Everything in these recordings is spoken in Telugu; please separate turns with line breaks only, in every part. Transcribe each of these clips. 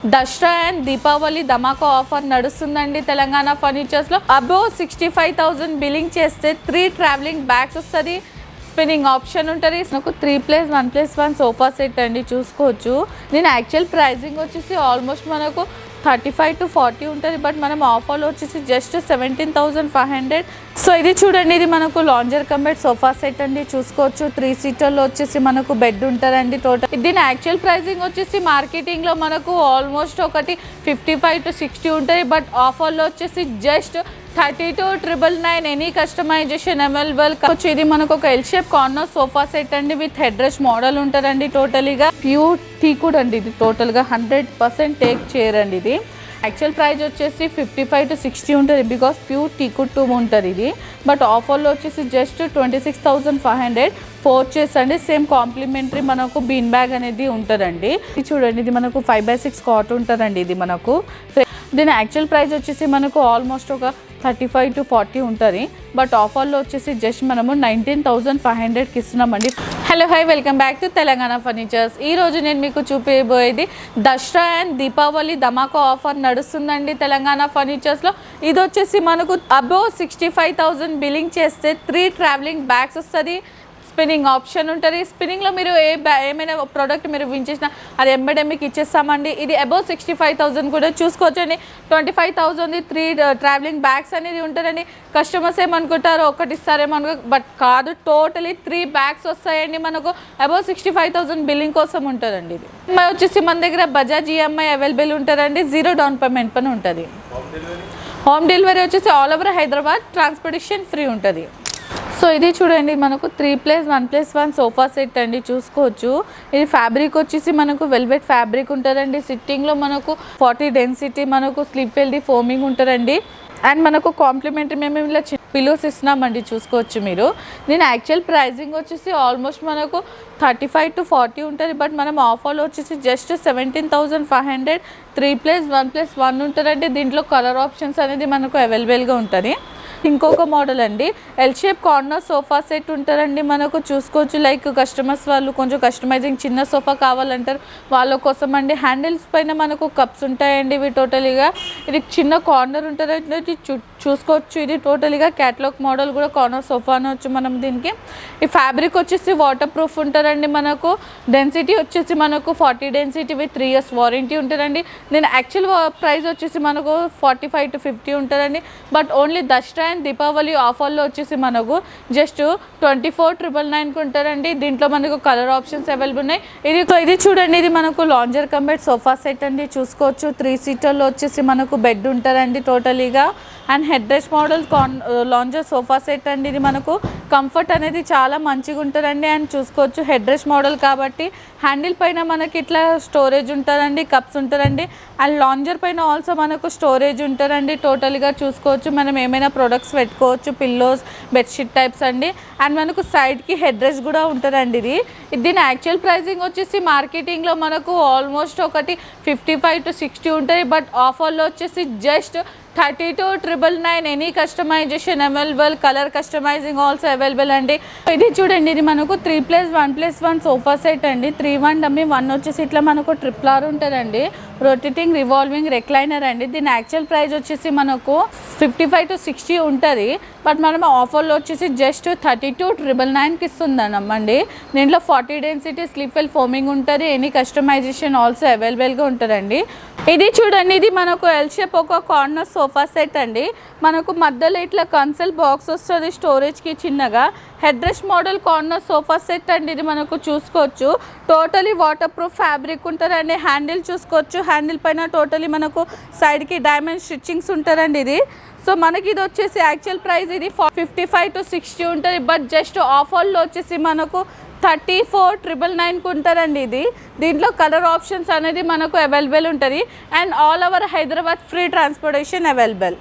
దసరా అండ్ దీపావళి ధమాకా ఆఫర్ నడుస్తుందండి తెలంగాణ ఫర్నిచర్స్లో. అబోవ్ 65,000 బిల్లింగ్ చేస్తే 3 ట్రావెలింగ్ బ్యాగ్స్ వస్తుంది, స్పిన్నింగ్ ఆప్షన్ ఉంటుంది. నాకు 3+1+1 సోఫా సెట్ అండి చూసుకోవచ్చు. నేను యాక్చువల్ ప్రైజింగ్ వచ్చేసి ఆల్మోస్ట్ మనకు 35 to 40 ఉంటుంది, బట్ మనం ఆఫర్లో వచ్చేసి జస్ట్ 17,500. సో ఇది చూడండి, ఇది మనకు లాంజర్ కంబెడ్ సోఫా సెట్ అండి చూసుకోవచ్చు. 3 సీటర్లో వచ్చేసి మనకు బెడ్ ఉంటుందండి. టోటల్ దీని యాక్చువల్ ప్రైజింగ్ వచ్చేసి మార్కెటింగ్లో మనకు ఆల్మోస్ట్ ఒకటి 55 to 60 ఉంటుంది, బట్ ఆఫర్లో వచ్చేసి జస్ట్ 32,999. Any customisation available. ఇది మనకు ఒక L shape corner sofa set అండి విత్ హెడ్ రెస్ట్ మోడల్ ఉంటుందండి. టోటల్గా ప్యూర్ టీకుడ్ అండి, ఇది టోటల్గా 100% టేక్ చైర్ అండి. ఇది యాక్చువల్ ప్రైస్ వచ్చేసి 55 to 60 ఉంటుంది, బికాస్ ప్యూర్ టీకుడ్ టూమ్ ఉంటుంది ఇది. బట్ ఆఫర్లో వచ్చేసి జస్ట్ 26,500. 4 చైర్స్ అండి, సేమ్ కాంప్లిమెంటరీ మనకు బీన్ బ్యాగ్ అనేది ఉంటుందండి. ఇది చూడండి, ఇది మనకు 5x6 కాట్ ఉంటుందండి. ఇది మనకు దీని యాక్చువల్ ప్రైస్ వచ్చేసి మనకు ఆల్మోస్ట్ ఒక 35 to 40 ఉంటుంది, బట్ ఆఫర్లో వచ్చేసి జస్ట్ మనము 19,500కి ఇస్తున్నామండి. Hello hi, welcome back to Telangana furnitures. ఈరోజు నేను మీకు చూపించబోయేది దసరా అండ్ దీపావళి ధమాకా ఆఫర్ నడుస్తుందండి తెలంగాణ ఫర్నిచర్స్లో. ఇది వచ్చేసి మనకు అబోవ్ 65,000 బిల్లింగ్ చేస్తే 3 ట్రావెలింగ్ బ్యాగ్స్ వస్తుంది, స్పిన్నింగ్ ఆప్షన్ ఉంటుంది. స్పిన్నింగ్లో మీరు ఏమైనా ప్రోడక్ట్ మీరు విన్ చేసినా అది ఎంబడెమ్మికి ఇచ్చేస్తామండి. ఇది అబోవ్ 65,000 కూడా చూసుకోవచ్చండి. 25,000 3 ట్రావెలింగ్ బ్యాగ్స్ అనేది ఉంటుందండి. కస్టమర్స్ ఏమనుకుంటారో ఒకటి ఇస్తారేమనుకో, బట్ కాదు, టోటలీ 3 బ్యాగ్స్ వస్తాయండి మనకు. అబోవ్ 65,000 బిల్లింగ్ కోసం ఉంటుందండి. ఇది ఈఎంఐ వచ్చేసి మన దగ్గర బజాజ్ ఈఎంఐ అవైలబుల్ ఉంటుందండి. 0 డౌన్ పేమెంట్ పని ఉంటుంది. హోమ్ డెలివరీ వచ్చేసి all over Hyderabad, transportation free ఉంటుంది. సో ఇది చూడండి, మనకు 3+1+1 సోఫా సెట్ అండి చూసుకోవచ్చు. ఇది ఫ్యాబ్రిక్ వచ్చేసి మనకు వెల్వెట్ ఫ్యాబ్రిక్ ఉంటుందండి. సిట్టింగ్లో మనకు 40 డెన్సిటీ, మనకు స్లిప్ వెల్ది ఫోమింగ్ ఉంటుందండి. అండ్ మనకు కాంప్లిమెంటరీ మేము ఇలా పిల్లోస్ ఇస్తున్నామండి చూసుకోవచ్చు మీరు. దీని యాక్చువల్ ప్రైజింగ్ వచ్చేసి ఆల్మోస్ట్ మనకు 35 to 40 ఉంటుంది, బట్ మనం ఆఫర్లో వచ్చేసి జస్ట్ 17,500. 3+1+1 ఉంటుందండి. దీంట్లో కలర్ ఆప్షన్స్ అనేది మనకు అవైలబుల్గా ఉంటుంది. ఇంకొక మోడల్ అండి, L shape corner sofa set ఉంటుందండి మనకు చూసుకోవచ్చు. లైక్ కస్టమర్స్ వాళ్ళు కొంచెం కస్టమైజింగ్ చిన్న సోఫా కావాలంటారు, వాళ్ళ కోసం అండి. హ్యాండిల్స్ పైన మనకు కప్స్ ఉంటాయండి. ఇవి టోటలీగా ఇది చిన్న కార్నర్ ఉంటుందండి చూసుకోవచ్చు. ఇది టోటలీగా క్యాటలాగ్ మోడల్ కూడా కార్నర్ సోఫా అనవచ్చు మనం దీనికి. ఈ ఫ్యాబ్రిక్ వచ్చేసి వాటర్ ప్రూఫ్ ఉంటుందండి మనకు. డెన్సిటీ వచ్చేసి మనకు 40 డెన్సిటీ విత్ 3 years వారంటీ ఉంటుందండి. దీని యాక్చువల్ ప్రైస్ వచ్చేసి మనకు 45 to 50 ఉంటుందండి, but only Dasara and Deepavali ఆఫర్లో వచ్చేసి మనకు జస్ట్ 24,999కి ఉంటుందండి. దీంట్లో మనకు కలర్ ఆప్షన్స్ అవైలబుల్ ఉన్నాయి. ఇది చూడండి, ఇది మనకు లాంజర్ కంబెడ్ సోఫా సెట్ అండి చూసుకోవచ్చు. 3 సీటర్లో వచ్చేసి మనకు బెడ్ ఉంటుందండి టోటలీగా. And head rest model lounger sofa set అండి. ఇది మనకు కంఫర్ట్ అనేది చాలా మంచిగా ఉంటుందండి. అండ్ చూసుకోవచ్చు, హెడ్ రెస్ట్ మోడల్ కాబట్టి హ్యాండిల్ పైన మనకి ఇట్లా స్టోరేజ్ ఉంటుందండి, కప్స్ ఉంటుందండి. అండ్ లాంజర్ పైన ఆల్సో మనకు స్టోరేజ్ ఉంటుందండి. టోటల్గా చూసుకోవచ్చు, మనం ఏమైనా ప్రొడక్ట్స్ పెట్టుకోవచ్చు, పిల్లోస్, బెడ్షీట్ టైప్స్ అండి. అండ్ మనకు సైడ్కి హెడ్ రెస్ట్ కూడా ఉంటుందండి. దీని యాక్చువల్ ప్రైజింగ్ వచ్చేసి మార్కెటింగ్లో మనకు ఆల్మోస్ట్ ఒకటి 55 to 60 ఉంటుంది, బట్ ఆఫర్లో వచ్చేసి just 32,999. Any customisation available. Colour customising also available అండి. ఇది చూడండి, ఇది మనకు 3+1+1 సోఫా సెట్ అండి. 3-1 డమ్మీ 1 వచ్చేసి ఇట్లా మనకు ట్రిప్లార్ ఉంటుందండి. రొటేటింగ్ రివాల్వింగ్ రెక్లైనర్ అండి. దీని యాక్చువల్ ప్రైస్ వచ్చేసి మనకు 55 to 60 ఉంటుంది, బట్ మనం ఆఫర్లో వచ్చేసి జస్ట్ 32,999కి ఇస్తుందన్నమ్మండి. దీంట్లో 40 డెన్సిటీ స్లిప్ వెల్ ఫోమింగ్ ఉంటుంది. ఎనీ కస్టమైజేషన్ ఆల్సో అవైలబుల్గా ఉంటుందండి. ఇది చూడండి, ఇది మనకు ఎల్ షేప్ ఒక కార్నర్ సోఫా సెట్ అండి. మనకు మధ్యలో ఇట్లా కన్సల్ బాక్స్ వస్తుంది స్టోరేజ్కి చిన్నగా. Head rest model corner sofa set అండి. ఇది మనకు చూసుకోవచ్చు, టోటలీ వాటర్ ప్రూఫ్ ఫ్యాబ్రిక్ ఉంటుందండి. హ్యాండిల్ చూసుకోవచ్చు, హ్యాండిల్ పైన టోటలీ మనకు సైడ్కి డైమండ్ స్టిచ్చింగ్స్ ఉంటుందండి. ఇది సో మనకి ఇది వచ్చేసి యాక్చువల్ ప్రైస్ ఇది 55 to 60 ఉంటుంది, బట్ జస్ట్ ఆఫర్లో వచ్చేసి మనకు 34,999కి ఉంటుందండి. దీంట్లో కలర్ ఆప్షన్స్ అనేది మనకు అవైలబుల్ ఉంటుంది. And all over Hyderabad free transportation available.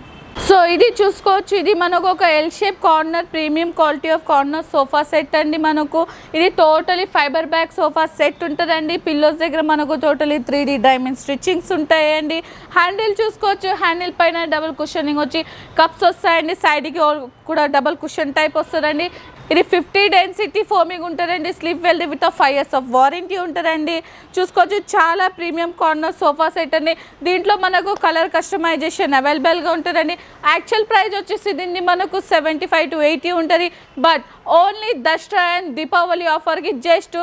So ఇది చూసుకోవచ్చు, ఇది మనకు ఒక L shape corner premium quality of corner sofa set అండి. మనకు ఇది totally fibre bag sofa set ఉంటుందండి. పిల్లోస్ దగ్గర మనకు టోటలీ 3D డైమండ్ స్టిచ్చింగ్స్ ఉంటాయండి. హ్యాండిల్ చూసుకోవచ్చు, హ్యాండిల్ పైన డబుల్ కుషనింగ్ వచ్చి కప్స్ వస్తాయండి. సైడ్కి కూడా డబుల్ కుషన్ టైప్ వస్తుందండి. ఇది 50 డెన్సిటీ ఫోమింగ్ ఉంటుందండి. Sleep well with 5 years of warranty ఉంటుందండి. చూసుకోవచ్చు చాలా ప్రీమియం కార్నర్ సోఫా సెట్ అండి. దీంట్లో మనకు కలర్ కస్టమైజేషన్ అవైలబుల్గా ఉంటుందండి. యాక్చువల్ ప్రైస్ వచ్చేసి దీన్ని మనకు 75 to 80 ఉంటుంది. But only Dasara and Deepavali ఆఫర్కి జస్ట్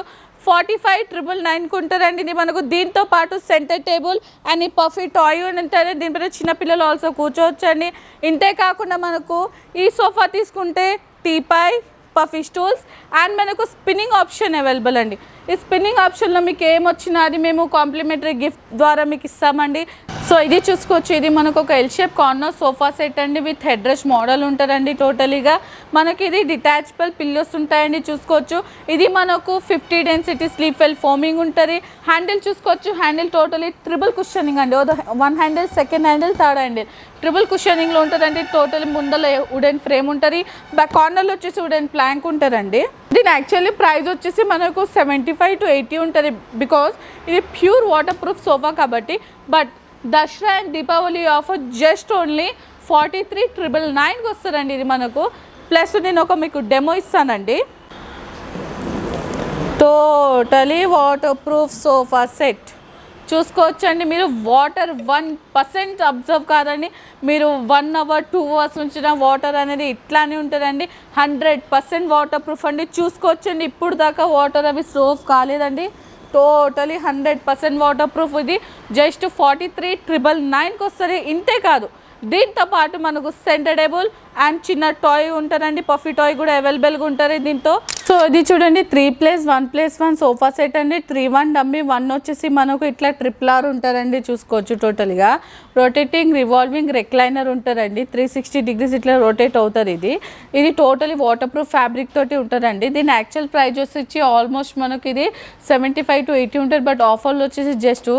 45,999 ఉంటుందండి. ఇది మనకు దీంతో పాటు సెంటర్ టేబుల్ అండ్ ఈ పఫీ టాయ్ ఉంటుంది. దీనిపైన చిన్నపిల్లలు ఆల్సో కూర్చోవచ్చండి. ఇంతే కాకుండా మనకు ఈ సోఫా తీసుకుంటే టీపాయ్, పఫీ స్టూల్స్ అండ్ మనకు స్పిన్నింగ్ ఆప్షన్ అవైలబుల్ అండి. ఈ స్పిన్నింగ్ ఆప్షన్లో మీకు ఏమొచ్చినా అది మేము కాంప్లిమెంటరీ గిఫ్ట్ ద్వారా మీకు ఇస్తామండి. సో ఇది చూసుకోవచ్చు, ఇది మనకు ఒక L shape corner sofa set అండి విత్ హెడ్ రెస్ట్ మోడల్ ఉంటుందండి. టోటలీగా మనకి ఇది డిటాచబుల్ పిల్లోస్ ఉంటాయండి. చూసుకోవచ్చు ఇది మనకు 50 డెన్సిటీ స్లీప్ వెల్ ఫోమింగ్ ఉంటుంది. హ్యాండిల్ చూసుకోవచ్చు, హ్యాండిల్ టోటలీ ట్రిపుల్ కుషనింగ్ అండి. One handle, second handle, third handle triple కుషనింగ్లో ఉంటుందండి. టోటలీ ముందల వుడెన్ ఫ్రేమ్ ఉంటుంది, బ్యాక్ కార్నర్లో వచ్చేసి వుడెన్ ప్లాంక్ ఉంటుందండి. దీని యాక్చువల్లీ ప్రైస్ వచ్చేసి మనకు 75 to 80 ఉంటుంది బికాజ్ ఇది ప్యూర్ వాటర్ ప్రూఫ్ సోఫా కాబట్టి. But Dasara and Deepavali offer just only 43,999కి వస్తుందండి ఇది మనకు. ప్లస్ నేను మీకు డెమో ఇస్తానండి. Totally waterproof sofa set చూసుకోవచ్చండి. మీరు వాటర్ 1% అబ్జర్వ్ కాదండి. మీరు 1 hour 2 hours ఉంచిన వాటర్ అనేది ఇట్లానే ఉంటుందండి. 100% వాటర్ ప్రూఫ్ అండి. చూసుకోవచ్చండి, ఇప్పుడు దాకా వాటర్ అవి స్టోవ్ కాలేదండి. Totally 100% water proof. ఇది జస్ట్ 43,999కి వస్తుంది. ఇంతే కాదు, దీంతో పాటు మనకు సెంటర్ టేబుల్ అండ్ చిన్న టాయ్ ఉంటుందండి. పఫీ టాయ్ కూడా అవైలబుల్గా ఉంటుంది దీంతో. సో ఇది చూడండి 3+1+1 సోఫా సెట్ అండి. 3-1 డమ్మీ, 1 వచ్చేసి మనకు ఇట్లా RRR ఉంటారండి. చూసుకోవచ్చు టోటల్గా రొటేటింగ్ రివాల్వింగ్ రెక్లైనర్ ఉంటుందండి. 360 degrees ఇట్లా రొటేట్ అవుతుంది. ఇది టోటలీ వాటర్ ప్రూఫ్ ఫ్యాబ్రిక్ తోటి ఉంటుందండి. దీని యాక్చువల్ ప్రైస్ వచ్చి ఆల్మోస్ట్ మనకి ఇది 75 to 80 ఉంటుంది. బట్ ఆఫర్లో వచ్చేసి జస్ట్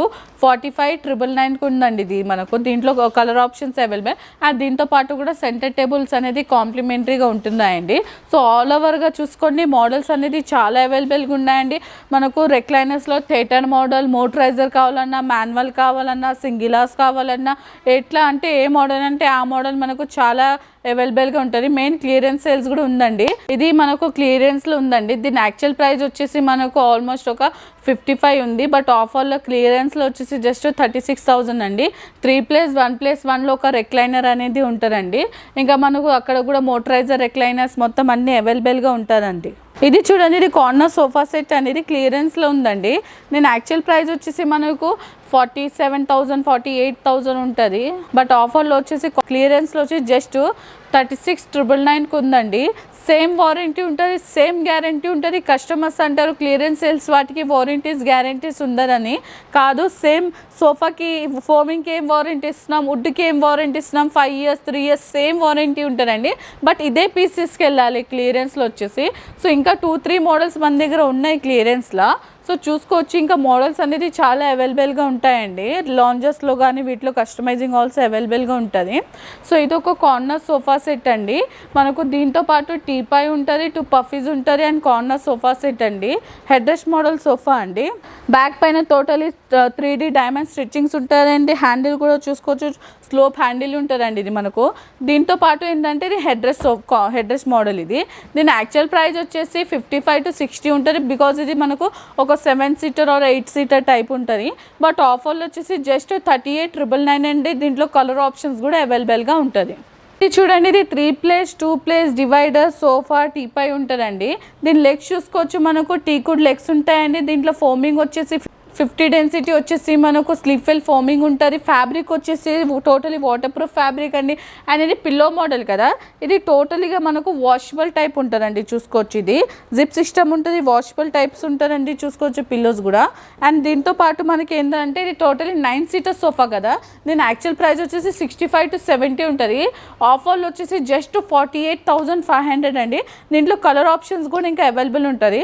45,999కి ఉందండి ఇది మనకు. దీంట్లో కలర్ ఆప్షన్స్ అవైలబుల్ అండ్ దీంతో పాటు కూడా సెంటర్ టేబుల్స్ అనేది కాంప్లిమెంటరీగా ఉంటున్నాయండి. సో ఆల్ ఓవర్గా చూసుకోండి, మోడల్స్ అనేది చాలా అవైలబుల్గా ఉన్నాయండి. మనకు రెక్లైనర్స్లో థియేటర్ మోడల్, మోటరైజర్ కావాలన్నా, మాన్యువల్ కావాలన్నా, సింగిలాస్ కావాలన్నా, ఎట్లా అంటే ఏ మోడల్ అంటే ఆ మోడల్ మనకు చాలా అవైలబుల్గా ఉంటుంది. మెయిన్ క్లియరెన్స్ సేల్స్ కూడా ఉందండి. ఇది మనకు క్లియరెన్స్లో ఉందండి. దీని యాక్చువల్ ప్రైస్ వచ్చేసి మనకు ఆల్మోస్ట్ ఒక 55 ఉంది. బట్ ఆఫర్లో క్లియరెన్స్లో వచ్చేసి జస్ట్ 36,000 అండి. 3+1+1లో ఒక రెక్లైనర్ అనేది ఉంటుందండి. ఇంకా మనకు అక్కడ కూడా మోటరైజర్, రెక్లైనర్స్ మొత్తం అన్నీ అవైలబుల్గా ఉంటుందండి. ఇది చూడండి, ఇది కార్నర్ సోఫా సెట్ అనేది క్లియరెన్స్లో ఉందండి. దీని యాక్చువల్ ప్రైస్ వచ్చేసి మనకు 47,000, 48,000 ఉంటుంది. బట్ ఆఫర్లో వచ్చేసి క్లియరెన్స్లో వచ్చి జస్ట్ 36,999కి ఉందండి. సేమ్ వారంటీ ఉంటుంది, సేమ్ గ్యారంటీ ఉంటుంది. కస్టమర్స్ అంటారు క్లియరెన్స్ సేల్స్ వాటికి వారంటీస్ గ్యారంటీస్ ఉందని. కాదు, సేమ్ సోఫాకి ఫోమింగ్కి ఏం వారంటీ ఇస్తున్నాం, వుడ్కి ఏం వారంటీ ఇస్తున్నాం, 5 years 3 years సేమ్ వారంటీ ఉంటుందండి. బట్ ఇదే పీసెస్కి వెళ్ళాలి క్లియరెన్స్లో వచ్చేసి. సో ఇంకా 2-3 మోడల్స్ మన దగ్గర ఉన్నాయి క్లియరెన్స్లో. సో చూసుకోవచ్చు, ఇంకా మోడల్స్ అనేది చాలా అవైలబుల్గా ఉంటాయండి. లాంజెస్లో కానీ వీటిలో కస్టమైజింగ్ ఆల్సో అవైలబుల్గా ఉంటుంది. సో ఇది ఒక కార్నర్ సోఫా సెట్ అండి. మనకు దీంతో పాటు టీపాయ్ ఉంటుంది, 2 పఫీస్ ఉంటుంది అండ్ కార్నర్ సోఫా సెట్ అండి. హెడ్ రెస్ట్ మోడల్ సోఫా అండి. బ్యాక్ పైన టోటలీ 3D డైమండ్ స్టిచ్చింగ్స్ ఉంటాయండి. హ్యాండిల్ కూడా చూసుకోవచ్చు, స్లోప్ హ్యాండిల్ ఉంటుందండి ఇది మనకు. దీంతో పాటు ఏంటంటే ఇది హెడ్ రెస్ట్ మోడల్. దీని యాక్చువల్ ప్రైస్ వచ్చేసి 55 to 60 ఉంటుంది. బికాజ్ ఇది మనకు ఒక 7-seater or 8-seater టైప్ ఉంటుంది. బట్ ఆఫర్లో వచ్చేసి జస్ట్ 38,999 అండి. దీంట్లో కలర్ ఆప్షన్స్ కూడా అవైలబుల్గా ఉంటుంది. ఇది చూడండి, ఇది 3+2+ డివైడర్ సోఫా టీపై ఉంటుందండి. దీని లెగ్స్ చూసుకోవచ్చు, మనకు టీకుడ్ లెగ్స్ ఉంటాయండి. దీంట్లో ఫోమింగ్ వచ్చేసి 50 డెన్సిటీ వచ్చేసి మనకు స్లీప్ వెల్ ఫోమింగ్ ఉంటుంది. ఫ్యాబ్రిక్ వచ్చేసి టోటలీ వాటర్ ప్రూఫ్ ఫ్యాబ్రిక్ అండి. అండ్ ఇది పిల్లో మోడల్ కదా, ఇది టోటలీగా మనకు వాషబుల్ టైప్ ఉంటుందండి. చూసుకోవచ్చు, ఇది జిప్ సిస్టమ్ ఉంటుంది, వాషబుల్ టైప్స్ ఉంటుందండి. చూసుకోవచ్చు పిల్లోస్ కూడా. అండ్ దీంతో పాటు మనకి ఏంటంటే ఇది టోటలీ 9-seater సోఫా కదా. దీని యాక్చువల్ ప్రైస్ వచ్చేసి 65 to 70 ఉంటుంది. ఆఫర్లో వచ్చేసి జస్ట్ 48,500 అండి. దీంట్లో కలర్ ఆప్షన్స్ కూడా ఇంకా అవైలబుల్ ఉంటుంది.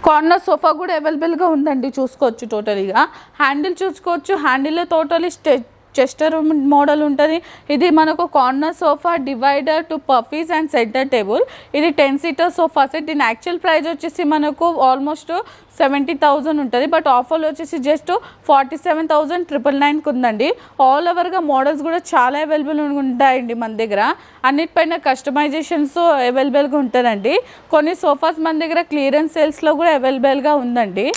కార్నర్ సోఫా కూడా అవైలబుల్గా ఉందండి. చూసుకోవచ్చు టోటలీగా. హ్యాండిల్ చూసుకోవచ్చు, హ్యాండిల్లో టోటలీ చెస్టర్ మోడల్ ఉంటుంది. ఇది మనకు corner sofa, divider, 2 puffies and centre table. ఇది 10-seater సోఫా సెట్. దీని యాక్చువల్ ప్రైస్ వచ్చేసి మనకు ఆల్మోస్ట్ 70,000 ఉంటుంది. బట్ ఆఫర్లో వచ్చేసి జస్ట్ 47,999 ఉందండి. ఆల్ ఓవర్గా మోడల్స్ కూడా చాలా అవైలబుల్ ఉంటాయండి మన దగ్గర. అన్నిటిపైన కస్టమైజేషన్స్ అవైలబుల్గా ఉంటుందండి. కొన్ని సోఫాస్ మన దగ్గర క్లియరెన్స్ సేల్స్లో కూడా అవైలబుల్గా ఉందండి.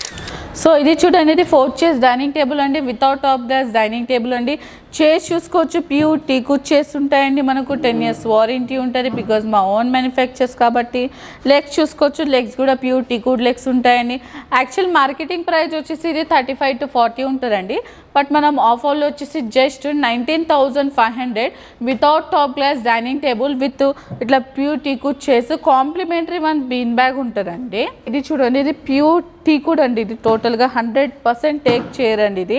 సో ఇది చూడండి, ఇది 4 చైర్స్ డైనింగ్ టేబుల్ అండి, without top glass dining table అండి. చైర్స్ చూసుకోవచ్చు, ప్యూర్ టీకుడ్ చైర్స్ ఉంటాయండి. మనకు 10 years వారంటీ ఉంటుంది బికాజ్ మా ఓన్ మ్యానుఫ్యాక్చర్స్ కాబట్టి. లెగ్స్ చూసుకోవచ్చు, లెగ్స్ కూడా ప్యూర్ టీకుడ్ లెగ్స్ ఉంటాయండి. యాక్చువల్ మార్కెటింగ్ ప్రైస్ వచ్చేసి ఇది 35 to 40 ఉంటుందండి. బట్ మనం ఆఫర్లో వచ్చేసి just 19,500 without top glass dining table with ఇట్లా pure teakwood chairs, complimentary 1 bean bag ఉంటుందండి. ఇది చూడండి, ఇది ప్యూర్ టీకుడ్ అండి. ఇది టోటల్గా 100% టేక్ చైర్ అండి ఇది.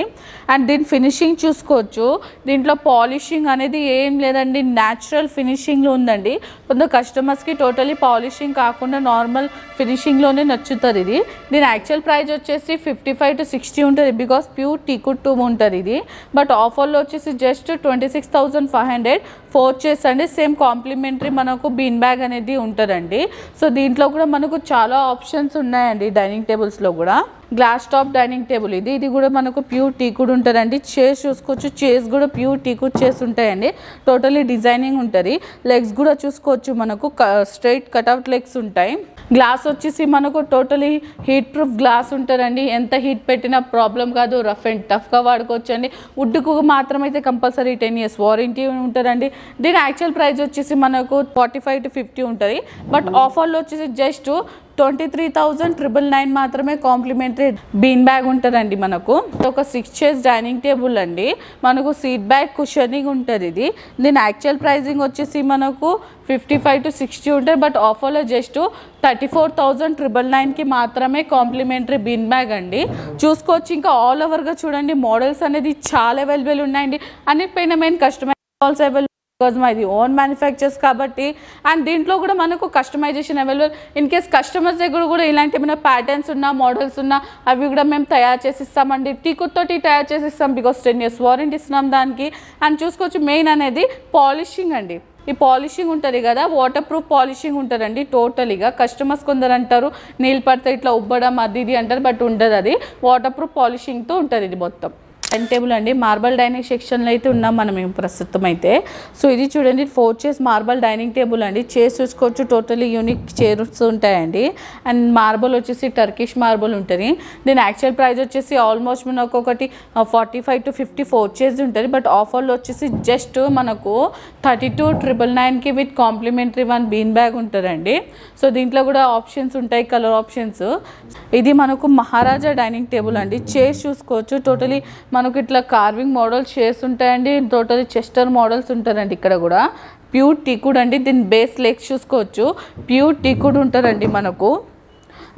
అండ్ దీని ఫినిషింగ్ చూసుకోవచ్చు, దీంట్లో పాలిషింగ్ అనేది ఏం లేదండి, న్యాచురల్ ఫినిషింగ్లో ఉందండి. కొంత కస్టమర్స్కి టోటలీ పాలిషింగ్ కాకుండా నార్మల్ ఫినిషింగ్లోనే నచ్చుతుంది ఇది. దీని యాక్చువల్ ప్రైస్ వచ్చేసి 55 to 60 ఉంటుంది బికాస్ ప్యూర్ టీకుడ్ టూబ్ ఉంటుంది ఇది. బట్ ఆఫర్లో వచ్చేసి జస్ట్ 26,500 4 చైర్స్ అండి. సేమ్ కాంప్లిమెంటరీ మనకు బీన్ బ్యాగ్ అనేది ఉంటుందండి. సో దీంట్లో కూడా మనకు చాలా ఆప్షన్స్ ఉన్నాయండి. డైనింగ్ టేబుల్స్లో కూడా గ్లాస్ టాప్ డైనింగ్ టేబుల్ ఇది కూడా మనకు ప్యూర్ టీకుడ్ ఉంటుందండి. చైర్స్ చూసుకోవచ్చు, చైర్స్ కూడా ప్యూర్ టీకుడ్ చైర్స్ ఉంటాయండి. టోటలీ డిజైనింగ్ ఉంటుంది. లెగ్స్ కూడా చూసుకోవచ్చు, మనకు స్ట్రైట్ కట్అవుట్ లెగ్స్ ఉంటాయి. గ్లాస్ వచ్చేసి మనకు టోటలీ హీట్ ప్రూఫ్ గ్లాస్ ఉంటుందండి. ఎంత హీట్ పెట్టినా ప్రాబ్లం కాదు, రఫ్ అండ్ టఫ్గా వాడుకోవచ్చు అండి. వుడ్కు మాత్రమైతే కంపల్సరీ 10 years వారంటీ ఉంటుందండి. దీని యాక్చువల్ ప్రైస్ వచ్చేసి మనకు 45 to 50 ఉంటుంది. బట్ ఆఫర్లో వచ్చేసి జస్ట్ 23,999 మాత్రమే కాంప్లిమెంటరీ బీన్ బ్యాగ్ ఉంటుందండి. మనకు ఒక 6 chairs డైనింగ్ టేబుల్ అండి. మనకు సీట్ బ్యాగ్ కుషనింగ్ ఉంటుంది ఇది. దీని యాక్చువల్ ప్రైజింగ్ వచ్చేసి మనకు 55 to 60 ఉంటుంది. బట్ ఆఫర్లో జస్ట్ 34,999కి మాత్రమే కాంప్లిమెంటరీ బీన్ బ్యాగ్ అండి. చూసుకోవచ్చు, ఇంకా ఆల్ ఓవర్గా చూడండి, మోడల్స్ అనేది చాలా అవైలబుల్ ఉన్నాయండి. అన్నిటిపైన మెయిన్ కస్టమైజ్ అవైలబుల్ బికాజ్ మాది ఓన్ మ్యానుఫ్యాక్చర్స్ కాబట్టి. అండ్ దీంట్లో కూడా మనకు customisation available. In case customers దగ్గర కూడా ఇలాంటి ఏమైనా ప్యాటర్న్స్ ఉన్నా, మోడల్స్ ఉన్నా అవి కూడా మేము తయారు చేసి ఇస్తామండి. టీకుడ్ తోటి తయారు చేసి ఇస్తాం బికాస్ 10 years వారంటీ ఇస్తున్నాం దానికి. అండ్ చూసుకోవచ్చు, మెయిన్ అనేది పాలిషింగ్ అండి. ఈ పాలిషింగ్ ఉంటుంది కదా, వాటర్ ప్రూఫ్ పాలిషింగ్ ఉంటుందండి టోటలీగా. కస్టమర్స్ కొందరు అంటారు నీళ్ళు పడితే ఇట్లా ఉబ్బడం అది ఇది అంటారు, బట్ ఉండదు. అది వాటర్ ప్రూఫ్ పాలిషింగ్తో ఉంటుంది ఇది మొత్తం. డైనింగ్ టేబుల్ అండి, మార్బల్ డైనింగ్ సెక్షన్లో అయితే ఉన్నాం మనం ప్రస్తుతం అయితే. సో ఇది చూడండి, 4 chairs మార్బల్ డైనింగ్ టేబుల్ అండి. చైర్స్ చూసుకోవచ్చు, టోటలీ యూనిక్ చైర్స్ ఉంటాయండి. అండ్ మార్బల్ వచ్చేసి టర్కిష్ మార్బల్ ఉంటుంది. దీని యాక్చువల్ ప్రైస్ వచ్చేసి ఆల్మోస్ట్ మనకు ఒకటి 45 to 50 4 chairs ఉంటుంది. బట్ ఆఫర్లో వచ్చేసి జస్ట్ మనకు 32,999కి విత్ కాంప్లిమెంటరీ 1 బీన్ బ్యాగ్ ఉంటుందండి. సో దీంట్లో కూడా ఆప్షన్స్ ఉంటాయి, కలర్ ఆప్షన్స్. ఇది మనకు మహారాజా డైనింగ్ టేబుల్ అండి. చైర్స్ చూసుకోవచ్చు, టోటలీ మనకు ఇట్లా కార్వింగ్ మోడల్స్ చైర్స్ ఉంటాయండి. టోటలీ చెస్టర్ మోడల్స్ ఉంటారండి. ఇక్కడ కూడా ప్యూర్ టీకుడ్ అండి. దీని బేస్ లెగ్స్ చూసుకోవచ్చు, ప్యూర్ టీకుడ్ ఉంటారండి మనకు.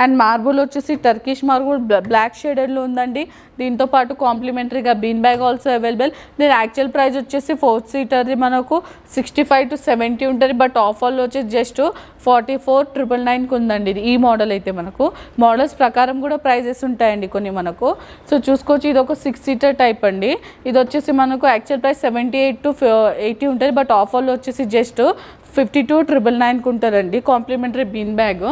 అండ్ మార్బుల్ వచ్చేసి టర్కిష్ మార్బుల్ బ్లాక్ షేడెడ్లో ఉందండి. దీంతో పాటు కాంప్లిమెంటరీగా బీన్ బ్యాగ్ ఆల్సో అవైలబుల్. దీని యాక్చువల్ ప్రైస్ వచ్చేసి 4 seaterది మనకు 65 to 70 ఉంటుంది. బట్ ఆఫర్లో వచ్చేసి జస్ట్ 44,999కి ఉందండి ఇది. ఈ మోడల్ అయితే మనకు మోడల్స్ ప్రకారం కూడా ప్రైజెస్ ఉంటాయండి కొన్ని మనకు. సో చూసుకోవచ్చు, ఇది ఒక 6 seater టైప్ అండి. ఇది వచ్చేసి మనకు యాక్చువల్ ప్రైస్ 78 to 80 ఉంటుంది. బట్ ఆఫర్లో వచ్చేసి జస్ట్ 52,999కి ఉంటుందండి కాంప్లిమెంటరీ బీన్ బ్యాగ్.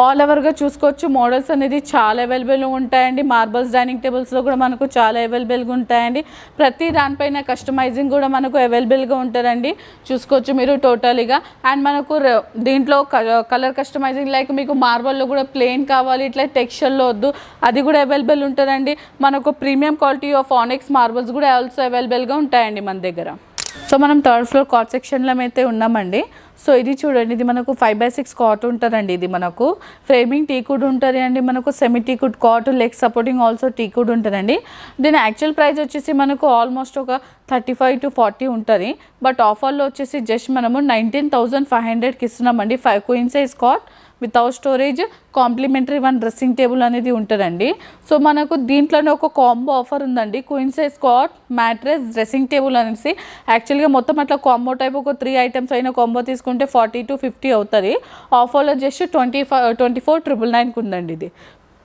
ఆల్ ఓవర్గా చూసుకోవచ్చు, మోడల్స్ అనేది చాలా అవైలబుల్గా ఉంటాయండి. మార్బల్స్ డైనింగ్ టేబుల్స్లో కూడా మనకు చాలా అవైలబుల్గా ఉంటాయండి. ప్రతి దానిపైన కస్టమైజింగ్ కూడా మనకు అవైలబుల్గా ఉంటుందండి. చూసుకోవచ్చు మీరు టోటలీగా. అండ్ మనకు దీంట్లో కలర్ కస్టమైజింగ్ లైక్ మీకు మార్బల్లో కూడా ప్లెయిన్ కావాలి, ఇట్లా టెక్స్చర్లో వద్దు, అది కూడా అవైలబుల్ ఉంటుందండి. మనకు ప్రీమియం క్వాలిటీ ఆఫ్ ఆనెక్స్ మార్బల్స్ కూడా ఆల్సో అవైలబుల్గా ఉంటాయండి మన దగ్గర. సో మనం 3rd floor కాట్ సెక్షన్లో అయితే ఉన్నామండి. సో ఇది చూడండి, ఇది మనకు 5x6 కాట్ ఉంటుందండి. ఇది మనకు ఫ్రేమింగ్ టీకుడ్ ఉంటుంది అండి. మనకు semi teakwood cot, leg supporting also teakwood ఉంటుందండి. దీని యాక్చువల్ ప్రైస్ వచ్చేసి మనకు ఆల్మోస్ట్ ఒక 35 to 40 ఉంటుంది. బట్ ఆఫర్లో వచ్చేసి జస్ట్ మనము 19,500కి ఇస్తున్నామండి. 5 queen size cot without storage, complimentary 1 dressing table అనేది ఉంటుందండి. సో మనకు దీంట్లోనే ఒక కాంబో ఆఫర్ ఉందండి. Queen size cot, mattress, dressing table అనేసి. యాక్చువల్గా మొత్తం అట్లా కాంబో టైప్ ఒక 3 items అయిన కాంబో తీసుకుంటే 40 to 50 అవుతుంది. ఆఫర్లో జస్ట్ 24,999కి ఉందండి ఇది.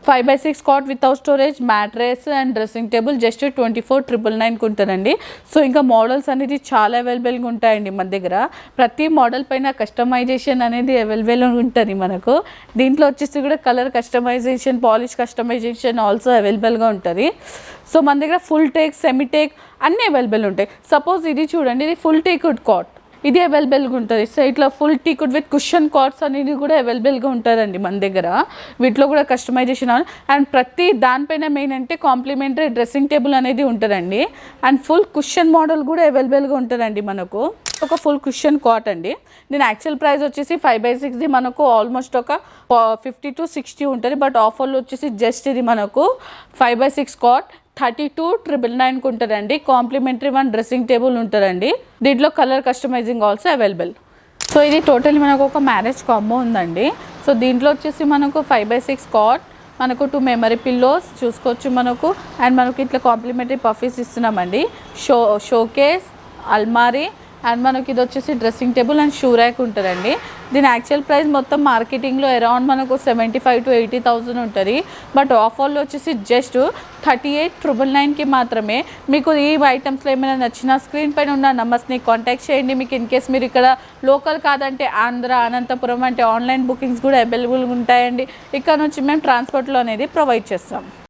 5x6 cot without storage, mattress and dressing table just 24,999 ఉంటుందండి. సో ఇంకా మోడల్స్ అనేది చాలా అవైలబుల్గా ఉంటాయండి మన దగ్గర. ప్రతి మోడల్ పైన కస్టమైజేషన్ అనేది అవైలబుల్గా ఉంటుంది మనకు. దీంట్లో వచ్చేసి కూడా colour customisation, polish customisation also అవైలబుల్గా ఉంటుంది. సో మన దగ్గర ఫుల్ టేక్, సెమీ టేక్ అన్నీ అవైలబుల్ ఉంటాయి. సపోజ్ ఇది చూడండి, ఇది ఫుల్ టేక్వుడ్ కాట్, ఇది అవైలబుల్గా ఉంటుంది. సో ఇట్లా full teakwood with cushion cots అనేది కూడా అవైలబుల్గా ఉంటుందండి మన దగ్గర. వీటిలో కూడా కస్టమైజేషన్ అండ్ ప్రతి దానిపైన మెయిన్ అంటే కాంప్లిమెంటరీ డ్రెస్సింగ్ టేబుల్ అనేది ఉంటుందండి. అండ్ ఫుల్ కుషన్ మోడల్ కూడా అవైలబుల్గా ఉంటుందండి మనకు. ఒక ఫుల్ కుషన్ కాట్ అండి. దీని యాక్చువల్ ప్రైస్ వచ్చేసి 5x6ది మనకు ఆల్మోస్ట్ ఒక 50 to 60 ఉంటుంది. బట్ ఆఫర్లో వచ్చేసి జస్ట్ ఇది మనకు 5x6 కాట్ 32,999 ఉంటుందండి. కాంప్లిమెంటరీ 1 డ్రెస్సింగ్ టేబుల్ ఉంటుందండి. దీంట్లో colour customising also available. So ఇది టోటల్ మనకు ఒక మ్యారేజ్ కాంబో ఉందండి. సో దీంట్లో వచ్చేసి మనకు 5x6 కాట్, మనకు 2 మెమరీ పిల్లోస్ చూసుకోవచ్చు మనకు. అండ్ మనకు ఇట్లా కాంప్లిమెంటరీ పఫీస్ ఇస్తున్నామండి. షోకేస్, అల్మారీ అండ్ మనకి ఇది వచ్చేసి dressing table and shoe rack ఉంటుందండి. దీని యాక్చువల్ ప్రైస్ మొత్తం మార్కెటింగ్లో అరౌండ్ మనకు 75,000 to 80,000 ఉంటుంది. బట్ ఆఫర్లో వచ్చేసి జస్ట్ 38,999కి మాత్రమే. మీకు ఈ ఐటమ్స్లో ఏమైనా నచ్చిన స్క్రీన్ పైన ఉన్న నంబర్స్ని కాంటాక్ట్ చేయండి. మీకు ఇన్ కేస్ మీరు ఇక్కడ లోకల్ కాదంటే ఆంధ్ర, అనంతపురం అంటే ఆన్లైన్ బుకింగ్స్ కూడా అవైలబుల్గా ఉంటాయండి. ఇక్కడ నుంచి మేము ట్రాన్స్పోర్ట్లో అనేది ప్రొవైడ్ చేస్తాం.